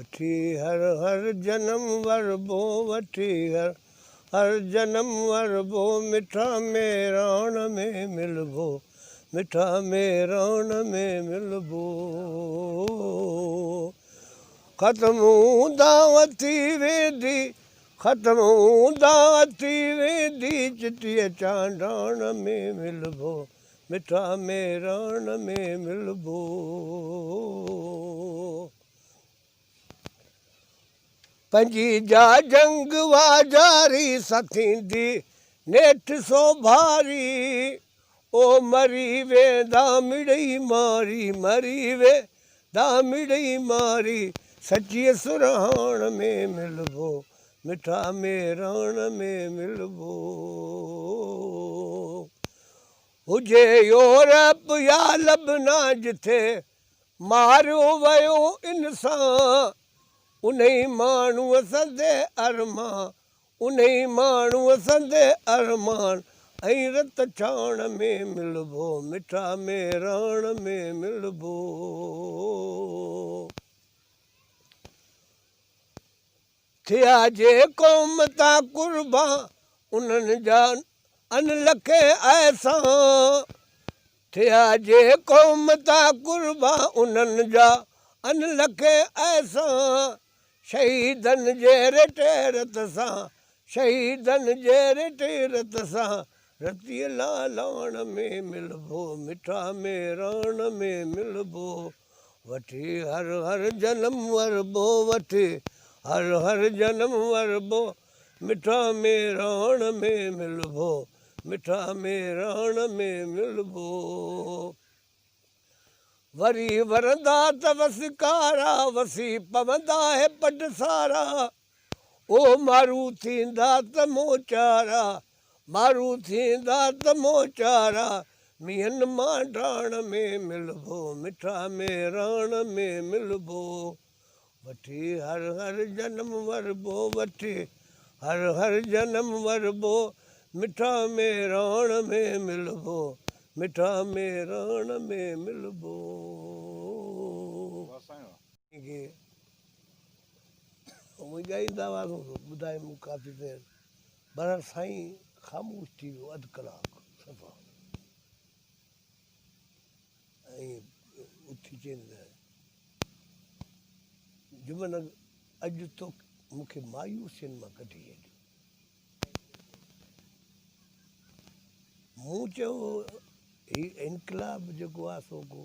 वठी हर हर जन्म वरबो वठी हर जन्म वरबो मिठा में रण में मिलबो मिठा में रण में मिलबो ख़त्म दावती वेंदी ख़त्म दावती वेंदी चिटीअ चांडाण में मिलबो मिठा में रण में मिलबो पंजी जा जंग वाजारी सथींदी नेठ सो भारी ओ मरी वेंदा मिड़ई मारी मरी वेंदा मिड़ई मारी सच्चीअ सुरहाण में मिलबो मिठा में रण में मिलबो हुजे यूरोप या लबना जिथे मारियो वियो इंसान उन्हीं माण्हूअ संदे अरमान उन्हीं माण्हूअ संदे अरमान ऐं रत छाण में मिलबो मिठा में रण में मिलबो थिया जे क़ौम तां कुर्बान उन्हनि जा अन लखे ऐसा थिया जे क़ौम तां कुर्बान उन्हनि जा अन लखे ऐसा शहीदनि जहिड़े टेरत सां शहीदनि जहिड़े टेरत सां रतीअ लालाण में मिलबो मिठा में रण में मिलबो वठी हर हर जन्म वरबो वठी हर हर जन्म वरबो मिठा में रण में मिलबो मिठा में रण में मिलबो वरी वरंदा त वसकारा वसी पवंदा है पट सारा ओ मारू थींदा त मोचारा मारू थींदा त मोचारा मीहन मां डाण में मिलबो मिठा में रण में मिलबो वठी हर हर जन्म वरबो वठी हर हर जन्म वरबो मिठा में रण में मिलबो मिठा में रण में मिलबो ॻाईंदा हुआसीं ॿुधाए मूं काफ़ी देरि पर साईं ख़ामोश थी वियो अधु कलाकु सफ़ा ऐं उथी चवंदा जुमन अॼु तो मूंखे मायूसियुनि मां कढी छॾियो मूं चयो ही इनकलाब जेको आहे सो को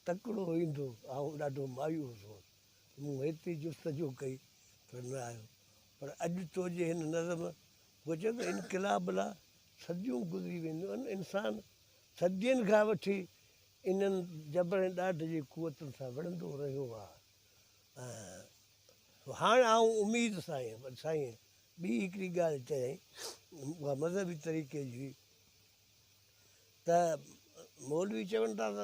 तकिड़ो ईंदो ऐं ॾाढो मायूस हो मूं हेतिरी जुस्तजू कई पर न आयो पर अॼु तो जे हिन नज़म उहो चए थो इनकलाब लाइ सदियूं गुज़री वेंदियूं आहिनि इंसान सदियुनि खां वठी इन्हनि जबर ऐं ॾाढ जी कुवतुनि सां विढ़ंदो रहियो आहे हाणे आउं उमेद सां आहियां पर साईं ॿी हिकिड़ी ॻाल्हि चयईं उहा मज़हबी तरीक़े जी त मौलवी चवनि था त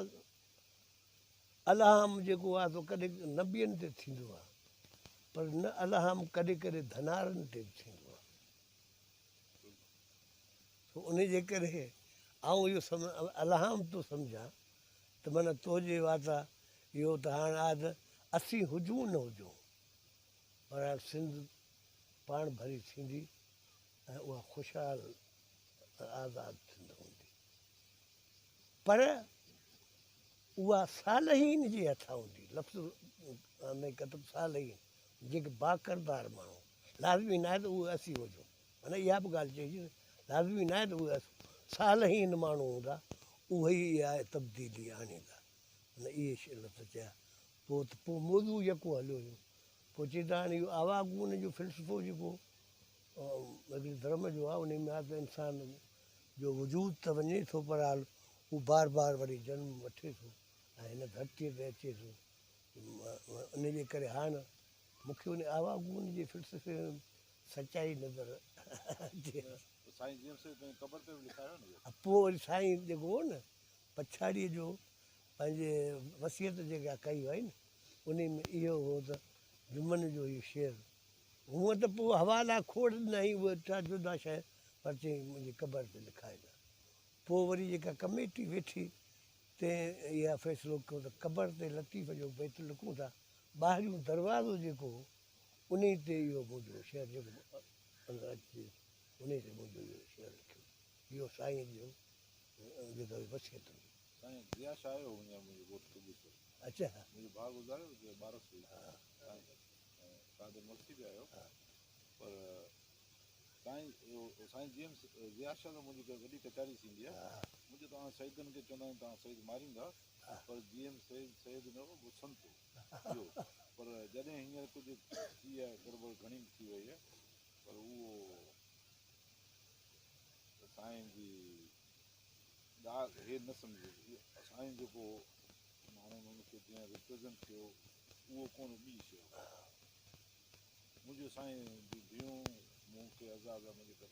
अलहाम जेको आहे सो कॾहिं नबियनि ते थींदो आहे पर न अलहाम कॾहिं कॾहिं धनारनि ते बि थींदो आहे उन जे करे आउं इहो अलहाम थो सम्झां त माना तुंहिंजे वाता इहो त हाणे आज असीं हुजूं न हुजूं पर सिंध पाण भरी थींदी ऐं उहा ख़ुशहाल आज़ादु थींदो हूंदी पर उहा सालहीन जे हथां हूंदी लफ़्ज़ में कतब सालहीन जेके बाकरदार माण्हू लाज़मी न आहे त उहे असीं हुजूं माना इहा बि ॻाल्हि चइजे लाज़मी न आहे त उहे सालहीन माण्हू हूंदा उहे ई इहा तब्दीली आणींदा माना इहे शइ लफ़्ज़ चया पोइ मौज़ू यको हलियो हुयो पोइ चवंदा हाणे इहो आवागून जो फ़िल्सफ़ो जेको हिकिड़े धर्म जो आहे उन में आहे त इंसान जो वजूद त वञे थो पर हाल हू बार बार वरी जनम वठे थो ऐं हिन धरतीअ ते अचे थो इन जे करे हाणे मूंखे उन आवागून जे फ़िल्सफ़े में सचाई नज़र अचे पोइ वरी साईं जेको हो न पछाड़ीअ जो पंहिंजे वसियत जेका कई वई न उन में इहो हो त जुमन जो इहो शेर हूअं त पोइ हवाला खोड़ ॾिनई उहे छा जुदा शइ पर चई मुंहिंजी क़बर ते लिखाइजो पोइ वरी जेका कमेटी वेठी त ते इहा फ़ैसिलो कयो त क़बर ते लतीफ़ जो बैत लिखूं था, ॿाहिरियों दरवाज़ो जेको उन ते इहो मुंहिंजो शेर जेको अंदरि अचे उन ते मुंहिंजो इहो शेर लिखियो, इहो साईं जो जेका वसियत हुई। साईं ज़िया शाह आयो वञा मुंहिंजो घोटु कबूतर अच्छा मुंहिंजो भाउ गुज़ारियो जो 12 हुई साईं शाद मस्ती बि आयो पर साईं साईं जीअं ज़िया शाह त मुंहिंजी वॾी कचारी थींदी आहे मुंहिंजो तव्हां शहीदनि खे चवंदा आहिनि तव्हां शहीद मारींदा पर जीअं शहीद न हो संत इहो पर जॾहिं हींअर कुझु थी आहे गड़बड़ घणी थी वई आहे पर उहो साईं जी ॻाल्हि हे न सम्झो साईं जेको माण्हुनि हुनखे जीअं रिप्रेज़ेंट कयो उहो कोन ॿी शइ मुंहिंजो साईं जी धीअरूं मूंखे आज़ादु मुंहिंजे घर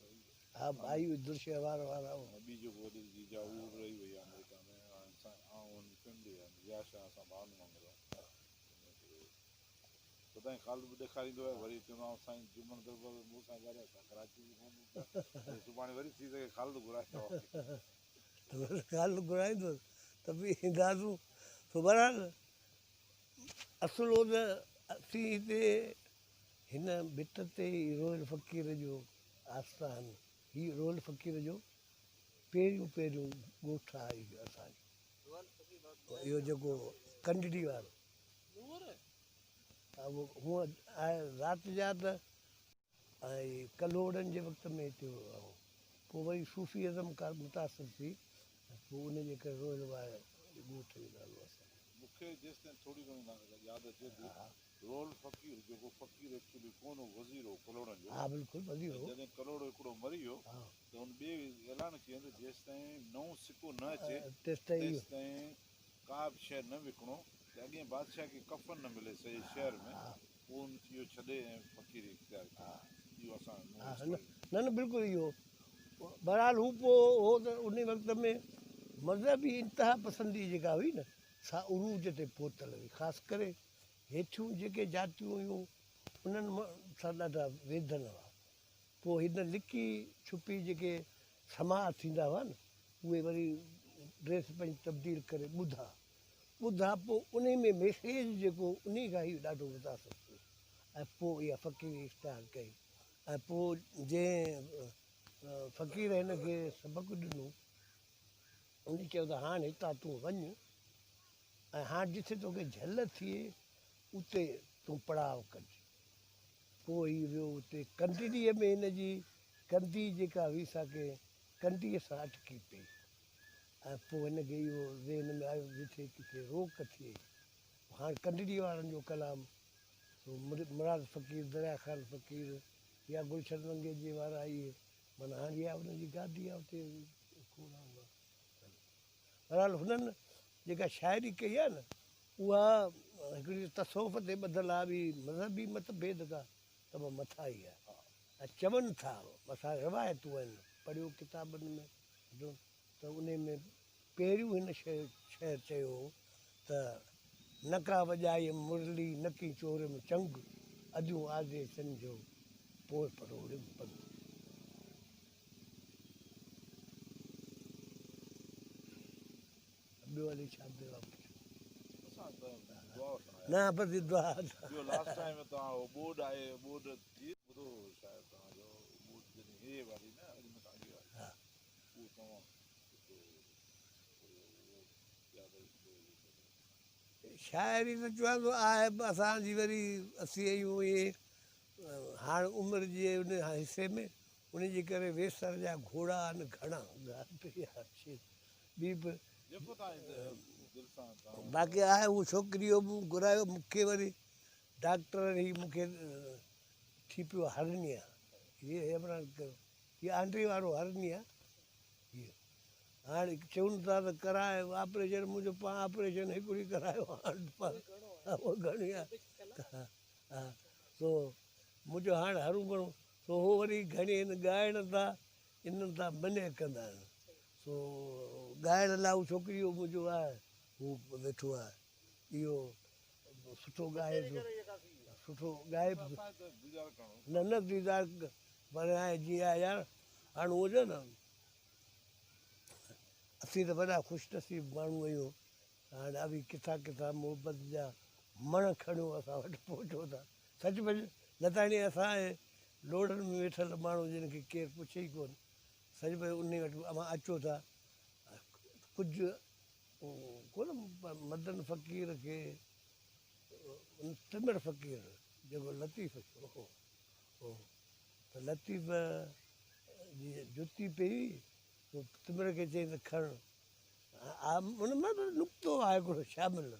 हा भाई दृश्य वारा ॿी जेको वॾी जीजा उहो बि रही वई आहे अमेरिका में ऐं फैमिली आहे ज़िया शाह असां भाउनि वांगुरु आहे सदाईं ख़ालिद बि ॾेखारींदो आहे वरी चवंदो आहे साईं जुमन दरबार मूं सां ॻाल्हाए कराची सुभाणे वरी थी सघे ख़ालिद घुराए ॻाल्हि घुराईंदुसि त बि ईंदासूं सो बहरहाल असुलो त असीं हिते हिन भित ते रोयल फ़क़ीर जो आस्थान हीउ रोयल फ़क़ीर जो पहिरियों ॻोठ आहे इहो असांजो इहो जेको कंडड़ी वारो हूअं आहे राति जा त ऐं कलोड़नि जे वक़्त में हिते हुओ पोइ वरी सूफ़ी अज़म का मुतासिर थी पोइ उनजे करे रोयल वारे ॻोठ जो नालो असांजो मूंखे जेसिताईं थोरी घणी यादि अचे थी रोयल फ़क़ीर जेको फ़क़ीर एक्चुअली कोन हो वज़ीर हो कलोड़नि जो हा बिल्कुलु वधी हो जॾहिं कलोड़ो हिकिड़ो मरी वियो त हुन ॿिए ऐलान कयईं त जेसिताईं नओं सिको न अचे तेसिताईं का बि शइ न विकिणो त अॻिए बादशाह खे कफ़न न मिले सॼे शहर में पोइ इहो छॾे ऐं फ़क़ीर इख़्तियार कयो इहो असां न न बिल्कुलु इहो बहरहाल हू पोइ हो त उन वक़्त में मज़हबी इंतिहा पसंदी जेका हुई न सा उरूज ते पहुतल हुई ख़ासि करे हेठियूं जेके जातियूं हुयूं उन्हनि सां ॾाढा वेधन हुआ पोइ हिन लिकी छुपी जेके समाज थींदा हुआ न उहे वरी ड्रेस पंहिंजी तब्दील करे ॿुधा पोइ उन में मैसेज जेको उन खां ई ॾाढो मुतासिर थियो ऐं पोइ इहा फ़क़ीर इख़्तियार कई ऐं पोइ जंहिं फ़क़ीर हिनखे सबक़ु ॾिनो उन चयो त हाणे हितां तूं वञु ऐं हाणे जिथे तोखे झल थिए उते तूं पड़ाव कजे पोइ हीउ वियो उते कंडड़ीअ में हिनजी कंदी जेका हुई साके कंडीअ सां अटकी पई ऐं पोइ हिनखे इहो ज़हन में आयो जिथे किथे रोक थिए हाणे कंडड़ी वारनि जो कलाम मुराद फ़क़ीर दरिया ख़ान फ़क़ीर या गुलशन मंगेजी वारा इहे माना हाणे इहा हुनजी गादी आहे उते बहरहाल हुननि जेका शाइरी कई आहे न उहा हिकिड़ी तसौफ़ ते ॿधल आहे बि मज़हबी मतभेद खां तमामु मथां ई आहे ऐं चवनि था असां रिवायतूं आहिनि पढ़ियो किताबनि में त उन में पहिरियों हिन शहर चयो हो त नका वॼाई मुरली नकी चोर में चंग अॼूं आज़े सम्झो पोइ परोड़े पग ॿियो हली छा थियो आहे न बसि दुआ ॿियो लास्ट टाइम तव्हां बोर्ड आहे बोर्ड थी ॿुधो शायदि तव्हांजो बोर्ड जॾहिं हे वारी न अॼु में तव्हांजी वारी उहो तव्हां शाइरी त चवंदो आहे असांजी वरी असीं आहियूं इहे हाणे उमिरि जे उन हिसे में उनजे करे वेसर जा घोड़ा आहिनि घणा ॿी बि बाक़ी आहे उहो छोकिरीअ बि घुरायो मूंखे वरी डॉक्टर ई मूंखे थी पियो हरनिया हीअ हेमरान कयो हीअ आंड्री वारो हरनिया हीअ हाणे चवनि था त कराए ऑपरेशन मुंहिंजो पाण ऑपरेशन हिकिड़ी करायो हाणे घणी आहे हा सो मुंहिंजो हाणे हरू भरू सो उहो वरी घणी हिन ॻाइण था इन्हनि सां मने कंदा आहिनि सो ॻाइण लाइ उहो छोकिरी मुंहिंजो आहे हू वेठो आहे इहो सुठो ॻाए सुठो ॻाए न न दीदार पर हाणे जीअं आहे यार हाणे उहो जो न असीं त वॾा ख़ुशनसीब माण्हू आहियूं हाणे अभी किथां किथां मोहबत जा मण खणियो असां वटि पहुचो था सचुपचु न त हाणे असां लोड़नि में वेठल माण्हू जिन खे केरु पुछे ई कोन सचुपचु उन वटि अमां अचो था कुझु कोन मदन फ़क़ीर खे तिमिर फ़क़ीर जेको लतीफ़ हो त लतीफ़ जी जुती पई पोइ तिमिर खे चई त खण उन में त नुक़्तो आहे हिकिड़ो शामिलु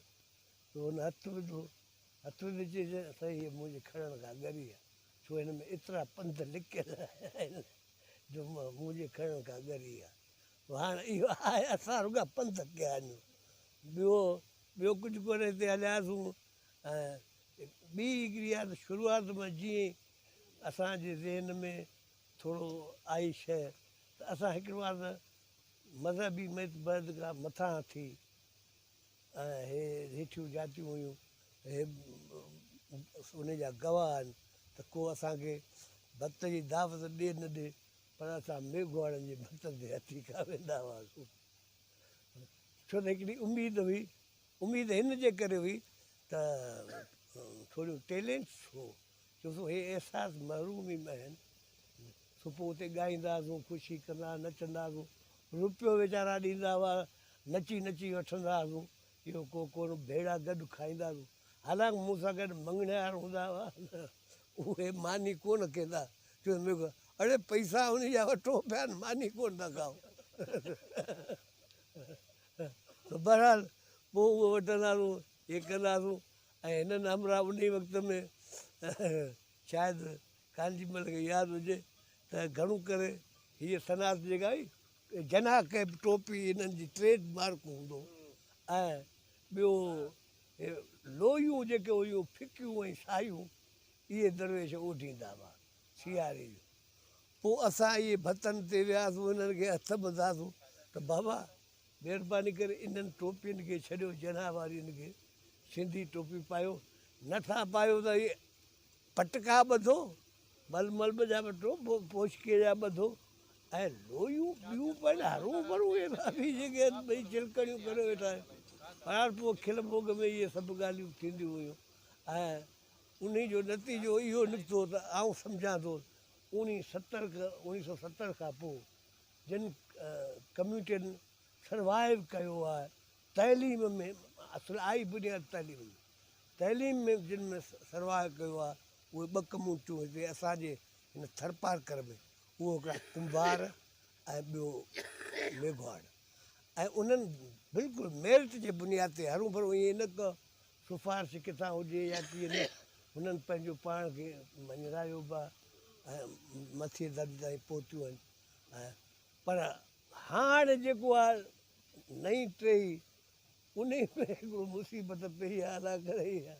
त हुन हथु विधो चई साईं हीअ मुंहिंजे खणण खां ॻरी आहे छो हिन में एतिरा पंध लिकियल आहिनि जो मुंहिंजे खणण खां ॻरी आहे पोइ हाणे इहो आहे असां रुॻा पंध कया आहिनि ॿियो कुझु कोन्हे हिते हलियासीं ऐं ॿी हिकिड़ी आहे त शुरूआत में जीअं असांजे ज़हन में थोरो आई शइ त असां हिकिड़ो आहे त मज़हबी मतबद खां मथां थी ऐं हे हेठियूं जातियूं हुयूं हे उन जा गवाह आहिनि त को असांखे भत जी दावत ॾे न ॾे पर असां मेघवाड़नि जे भत ते हथी खां वेंदा हुआसीं छो त हिकिड़ी उमेद हिन जे करे हुई त थोरियूं टेलेंट्स हो छो हे अहसासु महरूमी में आहिनि सुबुह उते ॻाईंदासीं ख़ुशी कंदा नचंदासीं रुपियो वीचारा ॾींदा हुआ नची नची वठंदा हुआसीं इहो कोन भेड़ा गॾु खाईंदासीं हालांकि मूं सां गॾु मंगणियार हूंदा हुआ उहे मानी कोन कंदा छो अड़े पैसा उन जा वठो पिया आहिनि मानी कोन था खाओ बहरहाल पोइ उहो वठंदासीं इहे कंदासीं ऐं हिननि हमरा उन वक़्त में शायदि कांजीमल खे यादि हुजे त घणो करे हीअ सनात जेका हुई जना कैप टोपी हिननि जी ट्रेड मार्क हूंदो ऐं ॿियो लोहियूं जेके हुयूं फिकियूं ऐं सायूं इहे दरवेश ओढ़ींदा हुआ सियारे जूं पोइ असां इहे भतनि ते वियासीं हिननि खे हथ ॿधासीं त बाबा महिरबानी करे इन्हनि टोपियुनि खे छॾियो जना वारियुनि खे सिंधी टोपी पायो नथा पायो त इहे पटका ॿधो मलमल जा वठो पोशके जा ॿधो ऐं लोहियूं ॿियूं पिण हरू भरू बि जेके भई चिलकड़ियूं करे वेठा आहिनि पर पोइ खिल मोग में इहे सभु ॻाल्हियूं थींदियूं हुयूं ऐं उन जो नतीजो इहो निकितो त आउं सम्झां थो 1970 खां पोइ जिन कम्यूनिटियुनि सर्वाइव कयो आहे तइलीम में असुलु आई बुनियादु तइलीम में जिन में सर्वाइव कयो आहे उहे ॿ कम्यूनिटियूं हिते असांजे हिन थरपारकर में उहो हिकिड़ा कुंभार ऐं ॿियो मेघवाड़ ऐं उन्हनि बिल्कुलु मेरिट जे बुनियाद ते हरू भरू ईअं न को सिफारिश किथां हुजे या कीअं न हुननि पंहिंजो पाण खे मञरायो बि ऐं मथे दर्जे ताईं पहुतियूं आहिनि ऐं पर हाणे जेको आहे नई टही उन में हिकिड़ो मुसीबत पई आहे अला करे आहे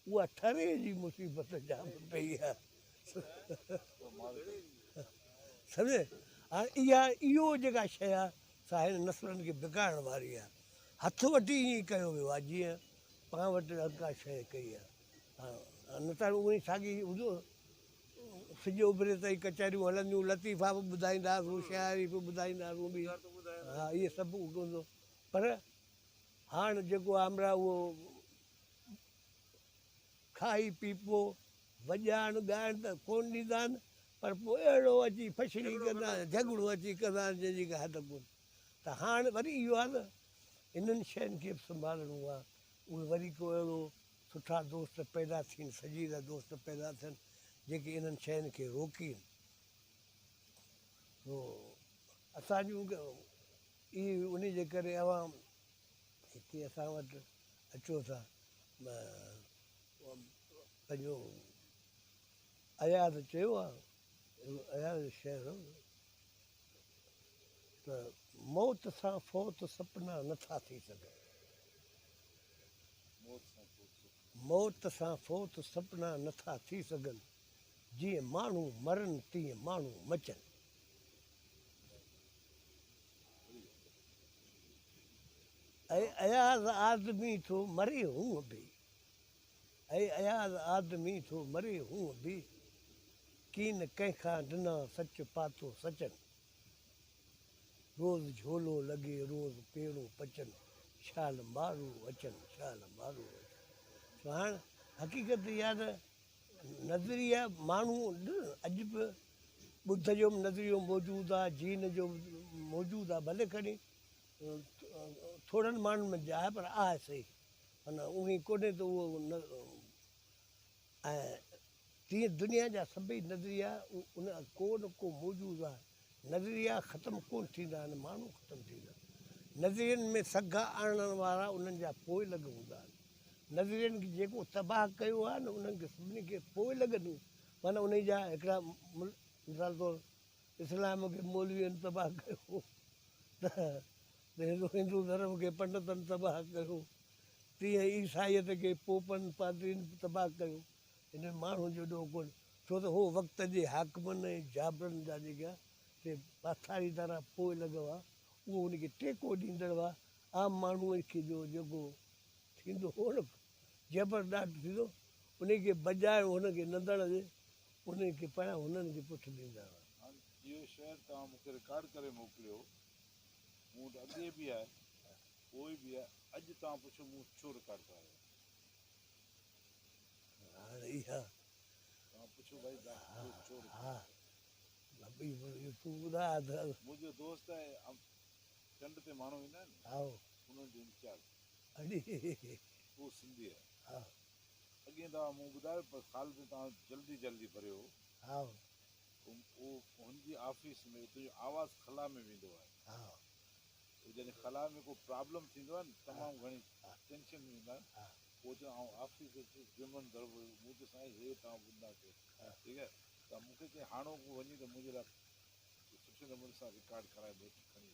उहा ठरे जी मुसीबत जाम पई आहे सम्झे हाणे इहो जेका शइ आहे सा हिन नसलनि खे बिगाड़ण वारी आहे हथु वठी ईअं कयो वियो आहे जीअं पाण वटि का शइ कई आहे हा न त उहा साॻी हुजो सिॼो उभिरे ताईं कचहरियूं हलंदियूं लतीफ़ा बि ॿुधाईंदासीं शाइरी बि ॿुधाईंदासीं बि हा इहे सभु हूंदो पर हाणे जेको आहे हमरा उहो खाई पीपो वॼाइण ॻाइण त कोन ॾींदा आहिनि पर पोइ अहिड़ो अची फछड़ी कंदा झगड़ो अची कंदा आहिनि जंहिंजी का हद कोन्हे त हाणे वरी इहो आहे न इन्हनि शयुनि खे बि संभालणो आहे उहे वरी को अहिड़ो सुठा दोस्त पैदा थियनि सजीला दोस्त पैदा थियनि जेके इन्हनि शयुनि खे रोकीनि असां जूं इहे उन जे करे अवाम हिते असां वटि अचो था पंहिंजो अयाज़ चयो आहे अयाज़ शहर त मौत सां फ़ौत सपना नथा थी सघनि मौत सां फ़ौत सपना नथा थी सघनि जीअं माण्हू मरनि तीअं माण्हू मचनि ऐं अयाज़ आदमी थो मरे हूअं बि ऐं अयाज़ आदमी थो मरे हूअं बि कीन कंहिंखां ॾिना सच पातो सचनि रोज़ झोलो लॻे रोज़ पेड़ूं पचनि शाल मारू अचनि शाल मारू अचनि। हाणे हक़ीक़त इहा त नज़रिया माण्हू अॼु बि ॿुध जो बि नज़रियो मौजूदु आहे, जीन जो मौजूदु आहे, भले खणी थोड़नि माण्हुनि में आहे पर आहे सही, माना उहो ई कोन्हे त उहो न। ऐं तीअं दुनिया जा सभई नज़रिया उन को न को मौजूदु आहे। नज़रिया ख़तमु कोन थींदा आहिनि, माण्हू ख़तमु थींदा आहिनि। नज़रियनि में सघ आणण वारा उन्हनि जा पोइ लॻ हूंदा आहिनि। नज़रियनि खे जेको तबाह कयो आहे न उन्हनि खे सभिनी खे पोइ लॻंदियूं, माना उन जा हिकिड़ा मिसाल तौरु इस्लाम खे मौलवियुनि तबाह कयो त हिंदू धर्म खे पंडितनि तबाह कयो, तीअं ईसाइयत खे पोपनि पादरियुनि तबाह कयो। हिन माण्हू जो ॾोह कोन्हे, छो त उहो वक़्त जे हाकमनि ऐं जाबरनि जा जेका से पथारी तरह पोइ लॻो आहे, उहो उनखे टेको ॾींदड़ हुआ। आम माण्हूअ खे जो जेको थींदो हो न जबरदार थींदो, उनखे बजाए हुनखे न दड़जे, उनखे पहिरियां हुननि खे पुठि ॾींदा हुआ। हाणे इहो शहर तव्हां मूंखे रिकॉर्ड करे मोकिलियो, मूं वटि अॻे बि आहे पोइ बि आहे, अॼु तव्हां पुछो मूं छो रिकॉर्ड करायो? हाणे इहा तव्हां पुछो भाई छो हा तूं ॿुधाए त मुंहिंजो दोस्त आहे चंड ते माण्हू ईंदा आहिनि, हा उन्हनि जो इंचार्ज अॼु उहो सिंधी आहे। हा अॻे दफ़ा मूं ॿुधायो पर साल में तव्हां जल्दी जल्दी भरियो, हा उहो हुनजी ऑफिस में तुंहिंजो आवाज़ु खला में वेंदो आहे। हा जॾहिं खला में को प्रॉब्लम थींदो आहे न, तमामु घणी टेंशन में ईंदा आहिनि, पोइ चयो आउं ऑफिस अची जुमन दरबो मूं त साईं हे तव्हां ॿुधा कयो, ठीकु आहे, त मूंखे चई हाणोको वञी त मुंहिंजे लाइ सुठे नमूने सां रिकॉर्ड कराए खणी,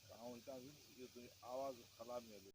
त आउं हितां वियुसि, इहो तुंहिंजी आवाज़ु खला में हले।